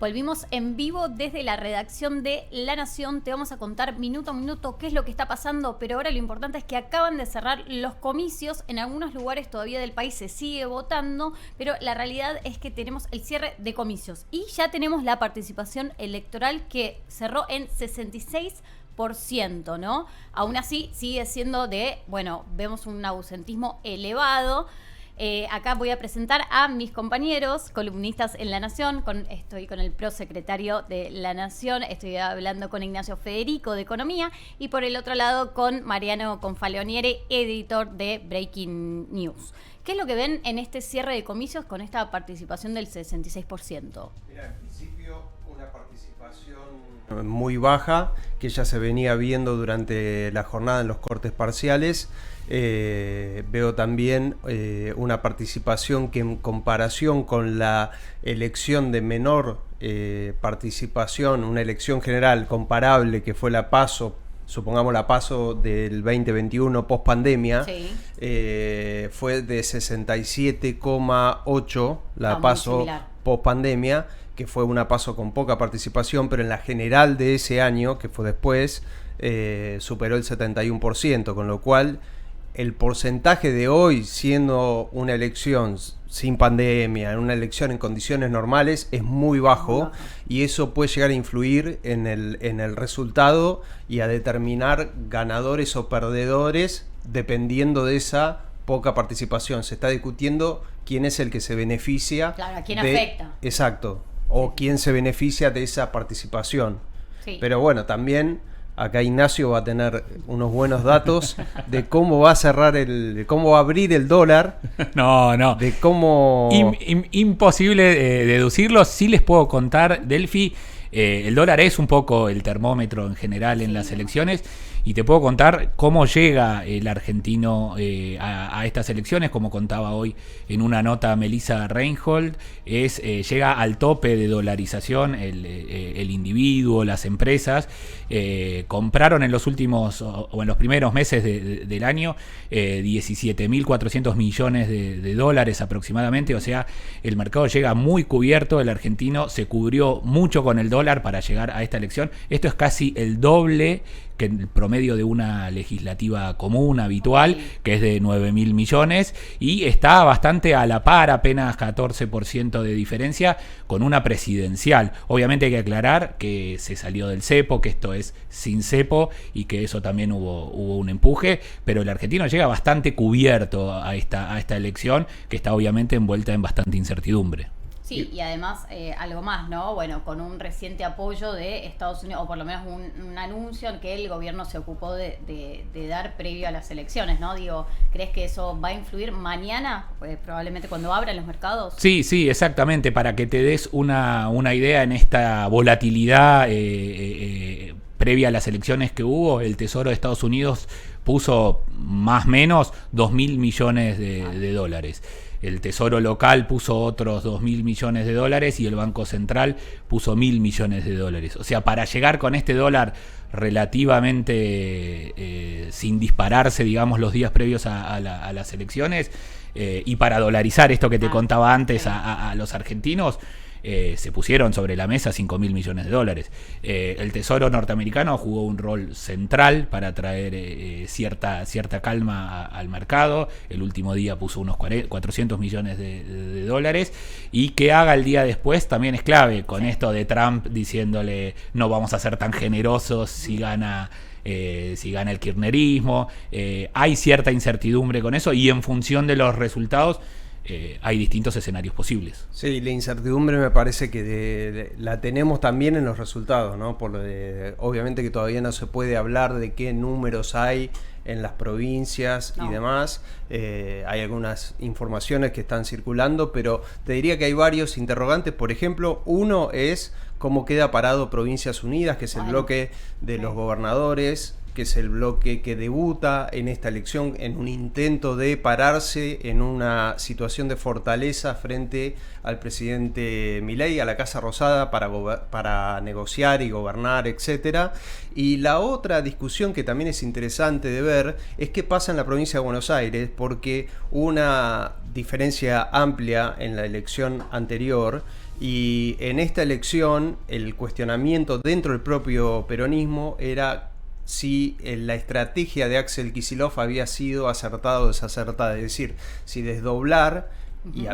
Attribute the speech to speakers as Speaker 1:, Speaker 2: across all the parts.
Speaker 1: Volvimos en vivo desde la redacción de La Nación. Te vamos a contar minuto a minuto qué es lo que está pasando, pero ahora lo importante es que acaban de cerrar los comicios. En algunos lugares todavía del país se sigue votando, pero la realidad es que tenemos el cierre de comicios y ya tenemos la participación electoral que cerró en 66%, ¿no? Aún así sigue siendo vemos un ausentismo elevado. Acá voy a presentar a mis compañeros columnistas en La Nación. Estoy con el prosecretario de La Nación, estoy hablando con Ignacio Federico de Economía y por el otro lado con Mariano Confaleoniere, editor de Breaking News. ¿Qué es lo que ven en este cierre de comicios con esta participación del 66%?
Speaker 2: Mira, en principio una participación muy baja que ya se venía viendo durante la jornada en los cortes parciales. Veo también una participación que en comparación con la elección de menor participación, una elección general comparable que fue la PASO, supongamos la PASO del 2021 post pandemia, sí. Fue de 67,8 la PASO post pandemia, que fue una PASO con poca participación, pero en la general de ese año, que fue después, superó el 71%, con lo cual el porcentaje de hoy, siendo una elección sin pandemia, una elección en condiciones normales, es muy bajo, y eso puede llegar a influir en el resultado y a determinar ganadores o perdedores dependiendo de esa poca participación. Se está discutiendo quién es el que se beneficia.
Speaker 1: Claro, a quién afecta.
Speaker 2: Exacto, o quién se beneficia de esa participación. Sí. Pero bueno, también acá Ignacio va a tener unos buenos datos de cómo va a cerrar cómo va a abrir el dólar.
Speaker 3: No.
Speaker 2: De cómo...
Speaker 3: Imposible deducirlo. Sí les puedo contar, Delphi, el dólar es un poco el termómetro en general en las elecciones. Y te puedo contar cómo llega el argentino a estas elecciones, como contaba hoy en una nota Melissa Reinhold, llega al tope de dolarización el individuo, las empresas. Compraron en los últimos o en los primeros meses del año 17.400 millones de dólares aproximadamente, o sea, el mercado llega muy cubierto, el argentino se cubrió mucho con el dólar para llegar a esta elección. Esto es casi el doble que el promedio de una legislativa común, habitual, que es de 9.000 millones, y está bastante a la par, apenas 14% de diferencia, con una presidencial. Obviamente hay que aclarar que se salió del cepo, que esto es sin cepo, y que eso también hubo un empuje, pero el argentino llega bastante cubierto a esta elección, que está obviamente envuelta en bastante incertidumbre.
Speaker 1: Sí, y además algo más, ¿no? Bueno, con un reciente apoyo de Estados Unidos, o por lo menos un anuncio en que el gobierno se ocupó de dar previo a las elecciones, ¿no? Digo, ¿crees que eso va a influir mañana, probablemente cuando abran los mercados?
Speaker 3: Sí, exactamente, para que te des una idea en esta volatilidad previa a las elecciones que hubo, el Tesoro de Estados Unidos puso más o menos 2.000 millones de dólares. El Tesoro local puso otros 2.000 millones de dólares y el Banco Central puso 1.000 millones de dólares. O sea, para llegar con este dólar relativamente sin dispararse, digamos, los días previos a las elecciones, y para dolarizar esto que te contaba antes a los argentinos, se pusieron sobre la mesa 5.000 millones de dólares. El Tesoro norteamericano jugó un rol central para traer cierta calma al mercado. El último día puso unos 400 millones de dólares. Y que haga el día después también es clave, con esto de Trump diciéndole no vamos a ser tan generosos si gana el kirchnerismo. Hay cierta incertidumbre con eso, y en función de los resultados hay distintos escenarios posibles.
Speaker 2: Sí, la incertidumbre me parece que la tenemos también en los resultados, ¿no? Obviamente que todavía no se puede hablar de qué números hay en las provincias y demás. Hay algunas informaciones que están circulando, pero te diría que hay varios interrogantes. Por ejemplo, uno es cómo queda parado Provincias Unidas, que es el bloque de los gobernadores, que es el bloque que debuta en esta elección en un intento de pararse en una situación de fortaleza frente al presidente Milei, a la Casa Rosada, para negociar y gobernar, etcétera. Y la otra discusión que también es interesante de ver es qué pasa en la provincia de Buenos Aires, porque una diferencia amplia en la elección anterior Y en esta elección el cuestionamiento dentro del propio peronismo era si la estrategia de Axel Kicillof había sido acertada o desacertada, es decir, si desdoblar, y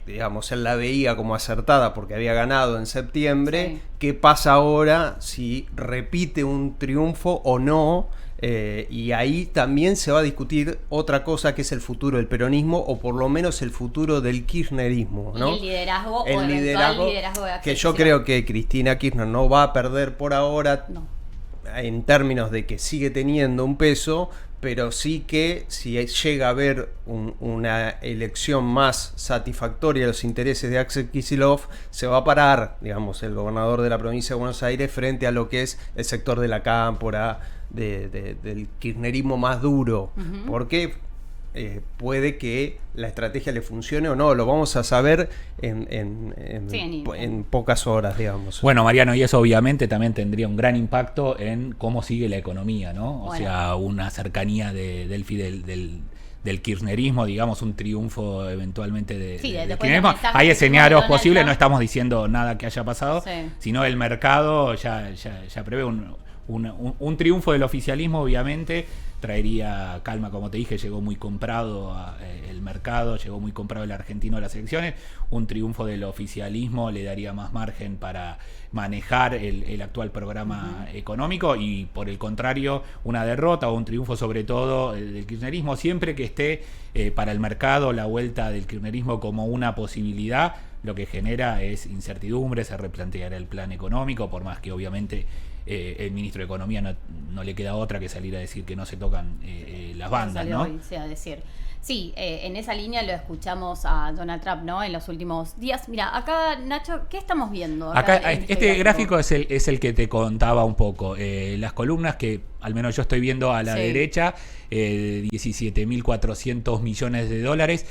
Speaker 2: digamos, él la veía como acertada porque había ganado en septiembre, ¿qué pasa ahora si repite un triunfo o no? Y ahí también se va a discutir otra cosa que es el futuro del peronismo, o por lo menos el futuro del kirchnerismo, ¿no?
Speaker 1: Y el liderazgo
Speaker 2: el
Speaker 1: o el
Speaker 2: liderazgo
Speaker 1: liderazgo de Axel
Speaker 2: que yo
Speaker 1: Kicillof.
Speaker 2: creo que Cristina Kirchner no va a perder por ahora,
Speaker 1: No.
Speaker 2: en términos de que sigue teniendo un peso, pero sí que si llega a haber una elección más satisfactoria de los intereses de Axel Kicillof, se va a parar, digamos, el gobernador de la provincia de Buenos Aires frente a lo que es el sector de la cámpora, del kirchnerismo más duro, porque puede que la estrategia le funcione o no, lo vamos a saber en pocas horas, digamos.
Speaker 3: Bueno, Mariano, y eso obviamente también tendría un gran impacto en cómo sigue la economía, ¿no? O sea, una cercanía de Delphi del kirchnerismo, digamos, un triunfo eventualmente del kirchnerismo. Hay escenarios posibles, no estamos diciendo nada que haya pasado, sino el mercado ya prevé un triunfo del oficialismo, obviamente traería calma, como te dije, llegó muy comprado el mercado, llegó muy comprado el argentino a las elecciones. Un triunfo del oficialismo le daría más margen para manejar el actual programa económico, y por el contrario, una derrota o un triunfo sobre todo del kirchnerismo, siempre que esté para el mercado la vuelta del kirchnerismo como una posibilidad, lo que genera es incertidumbre, se replanteará el plan económico, por más que obviamente el ministro de Economía no le queda otra que salir a decir que no se tocan las bandas, ¿no?
Speaker 1: Sí, en esa línea lo escuchamos a Donald Trump, ¿no? En los últimos días. Mira, acá, Nacho, ¿qué estamos viendo?
Speaker 3: Acá este gráfico es el que te contaba un poco. Las columnas que al menos yo estoy viendo a la derecha, 17.400 millones de dólares.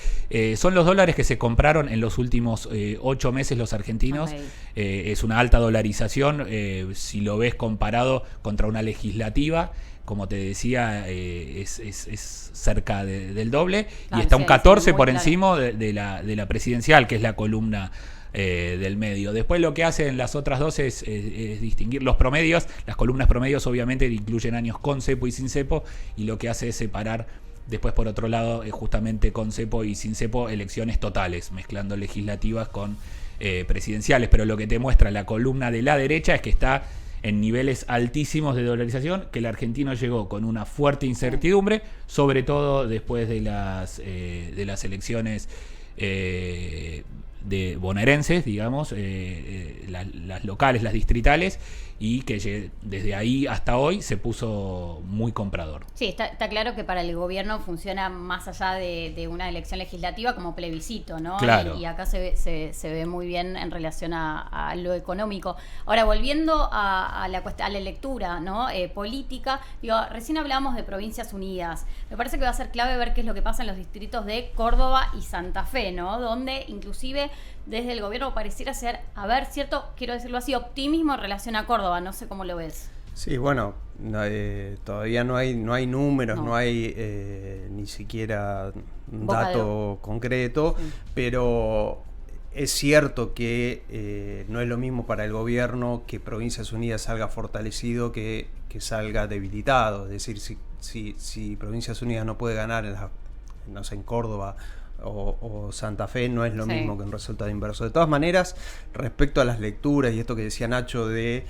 Speaker 3: Son los dólares que se compraron en los últimos 8 meses los argentinos. Es una alta dolarización, si lo ves comparado contra una legislativa. Como te decía, es cerca del doble, y está un 14 por encima de la presidencial, que es la columna del medio. Después lo que hacen las otras dos es distinguir los promedios. Las columnas promedios obviamente incluyen años con cepo y sin cepo, y lo que hace es separar después, por otro lado, justamente con cepo y sin cepo, elecciones totales, mezclando legislativas con presidenciales. Pero lo que te muestra la columna de la derecha es que está en niveles altísimos de dolarización, que el argentino llegó con una fuerte incertidumbre, sobre todo después de las elecciones de bonaerenses, digamos, las locales, las distritales, y que desde ahí hasta hoy se puso muy comprador.
Speaker 1: Sí, está claro que para el gobierno funciona más allá de una elección legislativa como plebiscito, ¿no?
Speaker 3: Claro.
Speaker 1: Y acá se ve muy bien en relación a lo económico. Ahora, volviendo a la lectura, ¿no? Política, recién hablábamos de Provincias Unidas. Me parece que va a ser clave ver qué es lo que pasa en los distritos de Córdoba y Santa Fe, ¿no? Donde inclusive desde el gobierno pareciera ser, cierto, quiero decirlo así, optimismo en relación a Córdoba. No sé cómo lo ves.
Speaker 2: Sí, bueno, todavía no hay números, no hay ni siquiera un dato concreto, pero es cierto que no es lo mismo para el gobierno que Provincias Unidas salga fortalecido que salga debilitado. Es decir, si Provincias Unidas no puede ganar en Córdoba o Santa Fe, no es lo mismo que un resultado inverso. De todas maneras, respecto a las lecturas y esto que decía Nacho de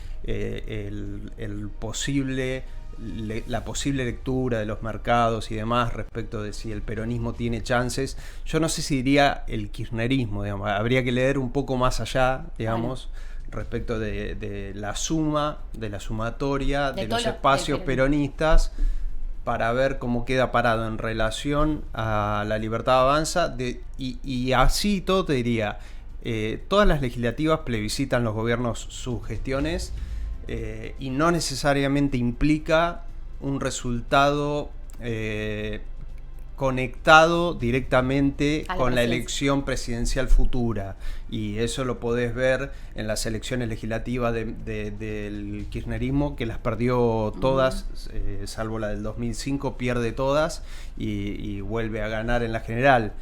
Speaker 2: la posible lectura de los mercados y demás respecto de si el peronismo tiene chances, yo no sé si diría el kirchnerismo, digamos. Habría que leer un poco más allá, digamos, respecto de la sumatoria de los espacios peronistas, para ver cómo queda parado en relación a la Libertad Avanza. Y así todo te diría, todas las legislativas plebiscitan los gobiernos sus gestiones, y no necesariamente implica un resultado conectado directamente con la elección presidencial futura, y eso lo podés ver en las elecciones legislativas del kirchnerismo, que las perdió todas, salvo la del 2005, pierde todas y vuelve a ganar en la general.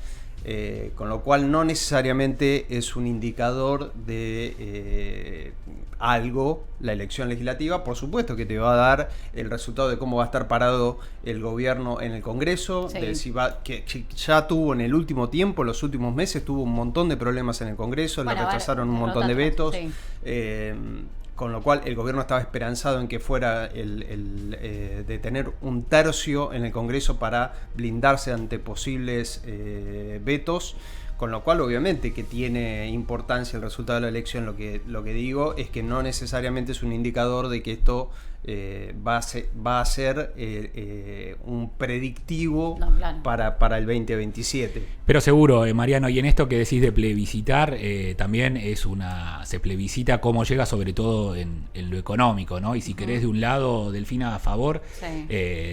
Speaker 2: Con lo cual no necesariamente es un indicador de algo la elección legislativa. Por supuesto que te va a dar el resultado de cómo va a estar parado el gobierno en el Congreso,
Speaker 1: Sí.
Speaker 2: de si va, que ya tuvo en el último tiempo, los últimos meses, tuvo un montón de problemas en el Congreso,
Speaker 1: Bueno,
Speaker 2: le rechazaron un montón de vetos.
Speaker 1: Sí.
Speaker 2: Con lo cual el gobierno estaba esperanzado en que fuera de tener un tercio en el Congreso para blindarse ante posibles vetos, con lo cual obviamente que tiene importancia el resultado de la elección. Lo que digo es que no necesariamente es un indicador de que esto va a ser un predictivo
Speaker 1: No, claro.
Speaker 2: para el 2027.
Speaker 3: Pero seguro, Mariano, y en esto que decís de plebiscitar, también se plebiscita cómo llega, sobre todo en lo económico, ¿no? Y si querés de un lado, Delfina, a favor,
Speaker 1: Sí.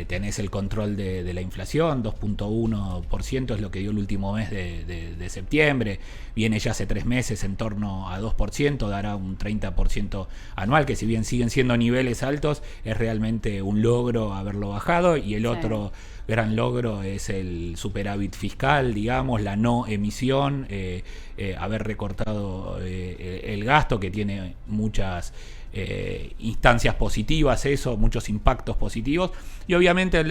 Speaker 3: tenés el control de la inflación, 2.1% es lo que dio el último mes de septiembre, viene ya hace 3 meses en torno a 2%, dará un 30% anual, que si bien siguen siendo niveles altos, es realmente un logro haberlo bajado, y el otro gran logro es el superávit fiscal, digamos, la no emisión, haber recortado el gasto, que tiene muchas instancias positivas, muchos impactos positivos, y obviamente del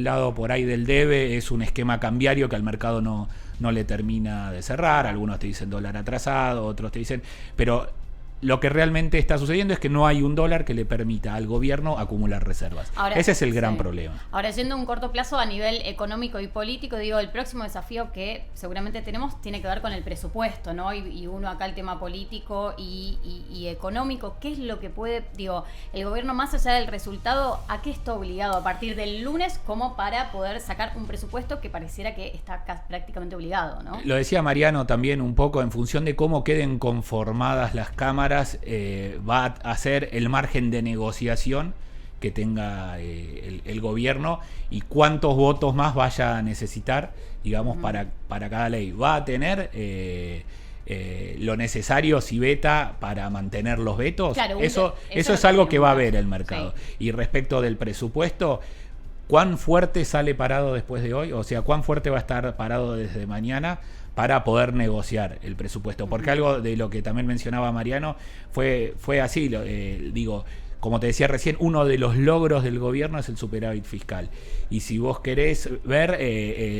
Speaker 3: lado por ahí del debe es un esquema cambiario que al mercado no le termina de cerrar. Algunos te dicen dólar atrasado, otros te dicen, pero lo que realmente está sucediendo es que no hay un dólar que le permita al gobierno acumular reservas.
Speaker 1: Ahora,
Speaker 3: ese es el gran problema.
Speaker 1: Ahora, yendo a un corto plazo a nivel económico y político, digo, el próximo desafío que seguramente tenemos tiene que ver con el presupuesto, ¿no? Y uno acá el tema político y económico. ¿Qué es lo que puede, digo, el gobierno, más allá del resultado, a qué está obligado a partir del lunes como para poder sacar un presupuesto que pareciera que está prácticamente obligado, ¿no?
Speaker 3: Lo decía Mariano también un poco, en función de cómo queden conformadas las cámaras, va a ser el margen de negociación que tenga el gobierno y cuántos votos más vaya a necesitar, digamos, para cada ley. Va a tener lo necesario si veta para mantener los vetos.
Speaker 1: Claro,
Speaker 3: eso es algo que va a ver el mercado. Sí. Y respecto del presupuesto, ¿cuán fuerte sale parado después de hoy? O sea, ¿cuán fuerte va a estar parado desde mañana para poder negociar el presupuesto? Porque algo de lo que también mencionaba Mariano fue así, digo, como te decía recién, uno de los logros del gobierno es el superávit fiscal. Y si vos querés ver,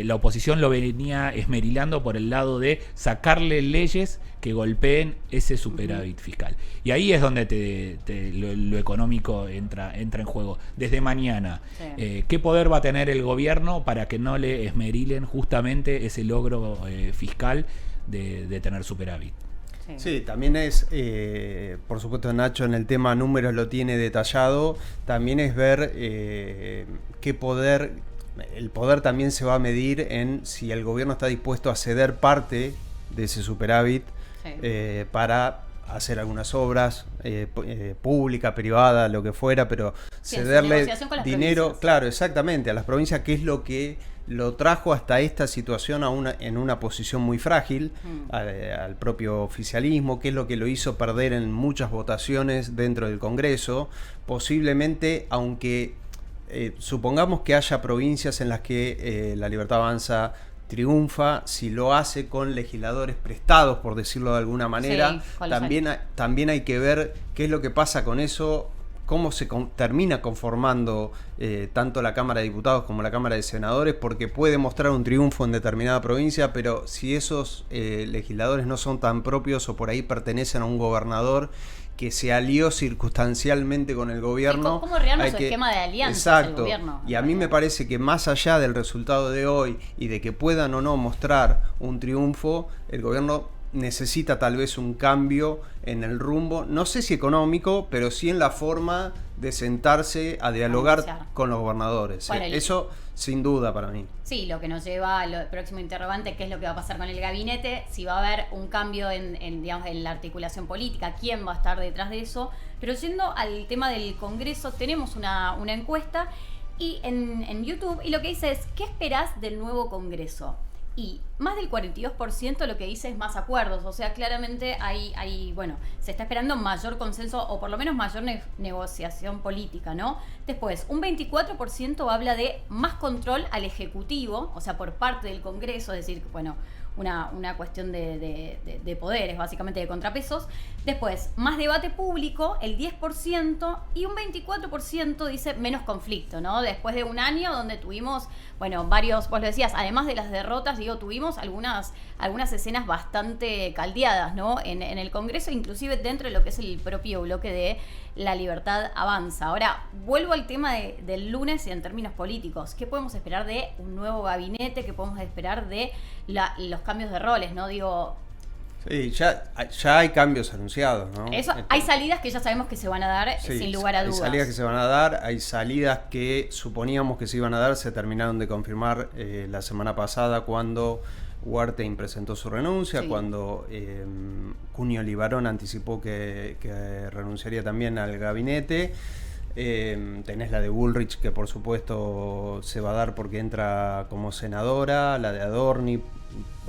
Speaker 3: la oposición lo venía esmerilando por el lado de sacarle leyes que golpeen ese superávit fiscal. Y ahí es donde lo económico entra en juego. Desde mañana, ¿qué poder va a tener el gobierno para que no le esmerilen justamente ese logro fiscal de tener superávit?
Speaker 2: Sí, también es, por supuesto Nacho en el tema números lo tiene detallado, también es ver qué poder, el poder también se va a medir en si el gobierno está dispuesto a ceder parte de ese superávit para hacer algunas obras pública, privada, lo que fuera, pero cederle dinero, claro, exactamente, a las provincias, que es lo que lo trajo hasta esta situación en una posición muy frágil al propio oficialismo, que es lo que lo hizo perder en muchas votaciones dentro del Congreso. Posiblemente, aunque supongamos que haya provincias en las que La Libertad Avanza triunfa, si lo hace con legisladores prestados, por decirlo de alguna manera, también hay que ver qué es lo que pasa con eso, cómo se termina conformando tanto la Cámara de Diputados como la Cámara de Senadores, porque puede mostrar un triunfo en determinada provincia, pero si esos legisladores no son tan propios o por ahí pertenecen a un gobernador que se alió circunstancialmente con el gobierno.
Speaker 1: ¿Cómo rearma su esquema de alianzas?
Speaker 2: Exacto.
Speaker 1: El gobierno?
Speaker 2: Y a mí me parece que más allá del resultado de hoy y de que puedan o no mostrar un triunfo, el gobierno necesita tal vez un cambio en el rumbo, no sé si económico, pero sí en la forma de sentarse a dialogar con los gobernadores. Bueno, eso sin duda para mí.
Speaker 1: Sí, lo que nos lleva al próximo interrogante, qué es lo que va a pasar con el gabinete, si va a haber un cambio digamos, en la articulación política, quién va a estar detrás de eso. Pero yendo al tema del Congreso, tenemos una encuesta y en YouTube, y lo que dice es, ¿qué esperás del nuevo Congreso? y más del 42% lo que dice es más acuerdos. O sea, claramente bueno, se está esperando mayor consenso o por lo menos mayor negociación política, ¿no? Después, un 24% habla de más control al Ejecutivo, o sea, por parte del Congreso, es decir, bueno, una cuestión de poderes, básicamente de contrapesos. Después, más debate público, el 10%, y un 24% dice menos conflicto, ¿no? Después de un año donde tuvimos, bueno, varios, vos lo decías, además de las derrotas, tuvimos algunas escenas bastante caldeadas, ¿no? En el Congreso, inclusive dentro de lo que es el propio bloque de La Libertad Avanza. Ahora, vuelvo al tema del lunes y en términos políticos. ¿Qué podemos esperar de un nuevo gabinete? ¿Qué podemos esperar de los cambios de roles, no?
Speaker 2: Sí, ya hay cambios anunciados, ¿no?
Speaker 1: Eso, hay salidas que ya sabemos que se van a dar, sí, sin lugar a dudas.
Speaker 2: Hay salidas que se van a dar, hay salidas que suponíamos que se iban a dar, se terminaron de confirmar la semana pasada cuando Huartein presentó su renuncia, sí, cuando Cunio Libarón anticipó que renunciaría también al gabinete. Tenés la de Bullrich, que por supuesto se va a dar porque entra como senadora, la de Adorni,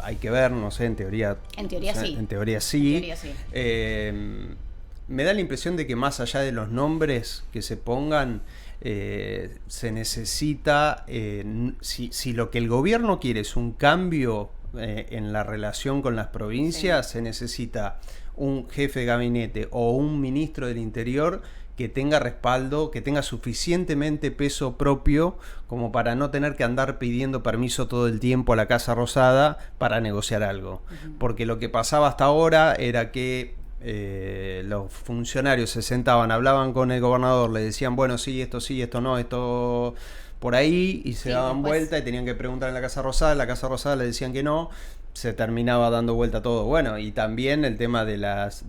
Speaker 2: hay que ver, no sé, en teoría sí.
Speaker 1: En teoría sí.
Speaker 2: En teoría sí. Me da la impresión de que más allá de los nombres que se pongan, se necesita, si lo que el gobierno quiere es un cambio en la relación con las provincias, sí, se necesita un jefe de gabinete o un ministro del Interior que tenga respaldo, que tenga suficientemente peso propio como para no tener que andar pidiendo permiso todo el tiempo a la Casa Rosada para negociar algo. Uh-huh. Porque lo que pasaba hasta ahora era que los funcionarios se sentaban, hablaban con el gobernador, le decían, bueno, sí, esto no, esto por ahí, y se daban vuelta y tenían que preguntar en la Casa Rosada le decían que no, se terminaba dando vuelta todo. Bueno, y también el tema de las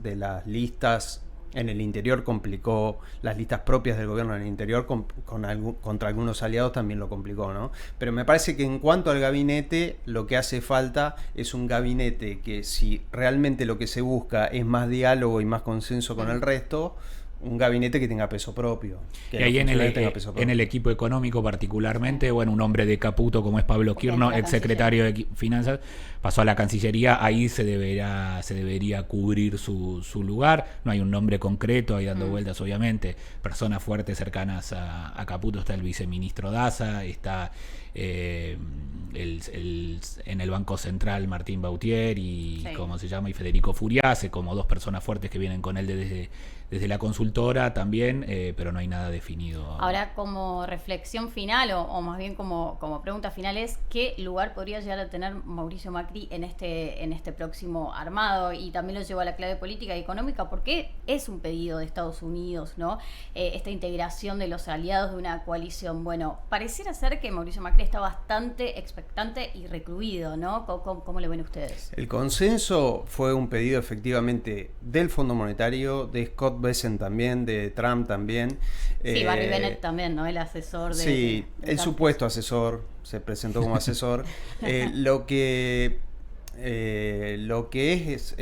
Speaker 2: listas en el interior complicó, las listas propias del gobierno en el interior contra algunos aliados también lo complicó, ¿no? Pero me parece que en cuanto al gabinete, lo que hace falta es un gabinete que, si realmente lo que se busca es más diálogo y más consenso con el resto, un gabinete que tenga peso propio.
Speaker 3: Y ahí en el equipo económico particularmente, bueno, un hombre de Caputo como es Pablo Quirno, exsecretario de Finanzas, pasó a la Cancillería, ahí se debería cubrir su lugar. No hay un nombre concreto ahí dando vueltas, obviamente. Personas fuertes cercanas a Caputo, está el viceministro Daza, está en el Banco Central Martín Bautier y sí, ¿cómo se llama? Y Federico Furiase, como dos personas fuertes que vienen con él desde la consultora también, pero no hay nada definido.
Speaker 1: Ahora, como reflexión final, o más bien como pregunta final, es ¿qué lugar podría llegar a tener Mauricio Macri en este próximo armado? Y también lo llevo a la clave política y económica, porque es un pedido de Estados Unidos, ¿no? Esta integración de los aliados de una coalición. Bueno, pareciera ser que Mauricio Macri está bastante expectante y recluido, ¿no? ¿Cómo lo ven ustedes?
Speaker 2: El consenso fue un pedido efectivamente del Fondo Monetario, de Scott Bessent también, de Trump también.
Speaker 1: Sí, Barry Bennett también, ¿no? El asesor de...
Speaker 2: Sí, el supuesto asesor, se presentó como asesor. Lo que es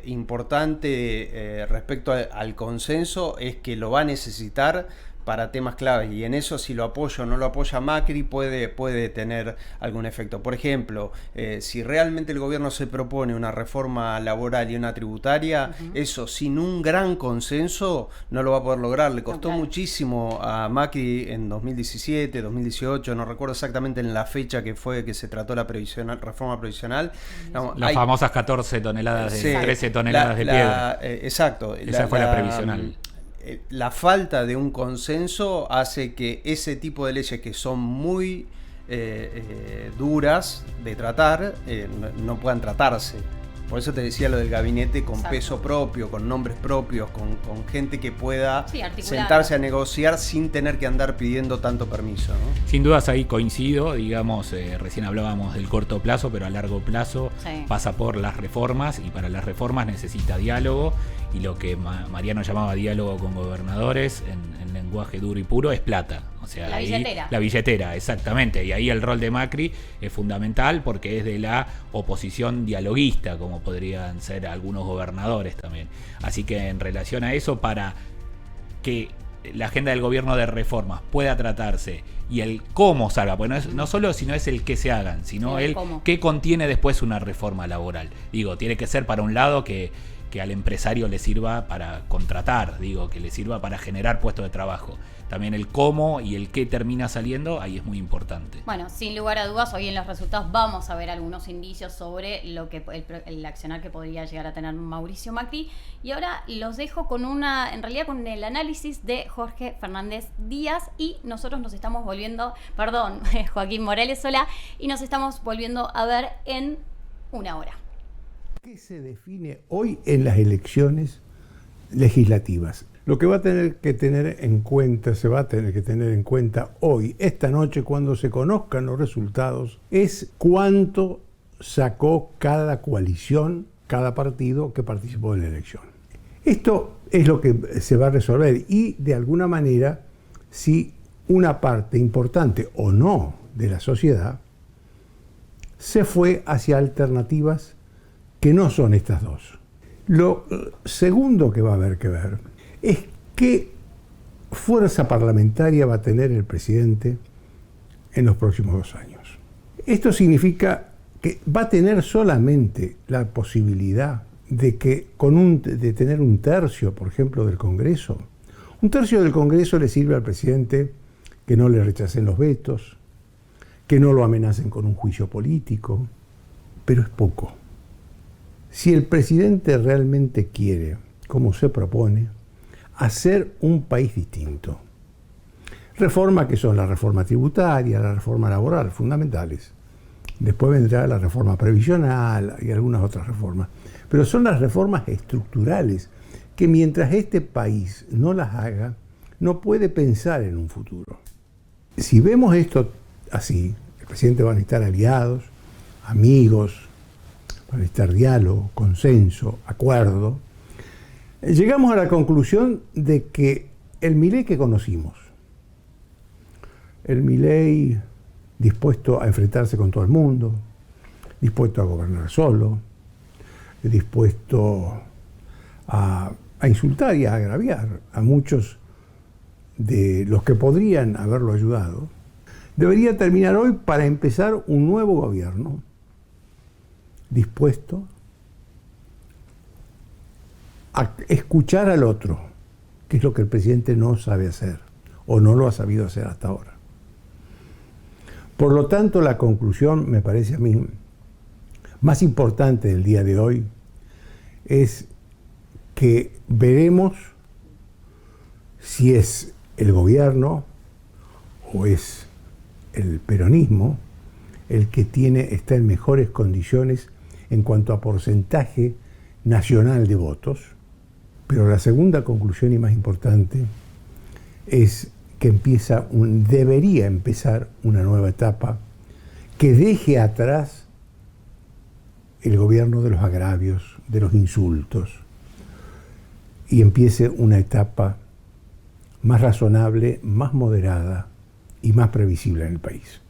Speaker 2: importante respecto al consenso es que lo va a necesitar para temas claves, y en eso, si lo apoya o no lo apoya Macri, puede tener algún efecto. Por ejemplo, si realmente el gobierno se propone una reforma laboral y una tributaria, eso sin un gran consenso no lo va a poder lograr. Le costó muchísimo a Macri en 2017, 2018, no recuerdo exactamente en la fecha que fue que se trató la reforma previsional.
Speaker 3: Las famosas 14 toneladas de 13 toneladas de piedra.
Speaker 2: Exacto.
Speaker 3: Esa fue la previsional.
Speaker 2: La falta de un consenso hace que ese tipo de leyes que son muy duras de tratar no puedan tratarse. Por eso te decía lo del gabinete con peso propio, con nombres propios, con gente que pueda sentarse a negociar sin tener que andar pidiendo tanto permiso, ¿no?
Speaker 3: Sin dudas ahí coincido, digamos, recién hablábamos del corto plazo, pero a largo plazo pasa por las reformas, y para las reformas necesita diálogo, y lo que Mariano llamaba diálogo con gobernadores en lenguaje duro y puro es plata. O sea,
Speaker 1: la billetera.
Speaker 3: La billetera, exactamente. Y ahí el rol de Macri es fundamental porque es de la oposición dialoguista, como podrían ser algunos gobernadores también. Así que en relación a eso, para que la agenda del gobierno de reformas pueda tratarse y el cómo salga, porque no solo sino es el qué se hagan, sino el qué contiene después una reforma laboral. Digo, tiene que ser para un lado que al empresario le sirva para contratar, digo, que le sirva para generar puestos de trabajo. También el cómo y el qué termina saliendo, ahí es muy importante.
Speaker 1: Bueno, sin lugar a dudas, hoy en los resultados vamos a ver algunos indicios sobre lo que el accionar que podría llegar a tener Mauricio Macri. Y ahora los dejo con en realidad con el análisis de Jorge Fernández Díaz, y nosotros nos estamos volviendo, Joaquín Morales Solá, y nos estamos volviendo a ver en una hora.
Speaker 4: ¿Qué se define hoy en las elecciones legislativas? Lo que va a tener que tener en cuenta, se va a tener que tener en cuenta hoy, esta noche, cuando se conozcan los resultados, es cuánto sacó cada coalición, cada partido que participó en la elección. Esto es lo que se va a resolver, y de alguna manera, si una parte importante o no de la sociedad se fue hacia alternativas que no son estas dos. Lo segundo que va a haber que ver es qué fuerza parlamentaria va a tener el presidente en los próximos 2 años. Esto significa que va a tener solamente la posibilidad de que de tener un tercio, por ejemplo, del Congreso. Un tercio del Congreso le sirve al presidente que no le rechacen los vetos, que no lo amenacen con un juicio político, pero es poco. Si el presidente realmente quiere, como se propone, hacer un país distinto, reformas que son la reforma tributaria, la reforma laboral, fundamentales. Después vendrá la reforma previsional y algunas otras reformas. Pero son las reformas estructurales que mientras este país no las haga, no puede pensar en un futuro. Si vemos esto así, el presidente va a necesitar aliados, amigos, va a necesitar diálogo, consenso, acuerdo. Llegamos a la conclusión de que el Milei que conocimos, el Milei dispuesto a enfrentarse con todo el mundo, dispuesto a gobernar solo, dispuesto a insultar y a agraviar a muchos de los que podrían haberlo ayudado, debería terminar hoy para empezar un nuevo gobierno dispuesto a escuchar al otro, que es lo que el presidente no sabe hacer o no lo ha sabido hacer hasta ahora. Por lo tanto, la conclusión, me parece a mí, más importante del día de hoy es que veremos si es el gobierno o es el peronismo el que está en mejores condiciones en cuanto a porcentaje nacional de votos. Pero la segunda conclusión y más importante es que debería empezar una nueva etapa que deje atrás el gobierno de los agravios, de los insultos, y empiece una etapa más razonable, más moderada y más previsible en el país.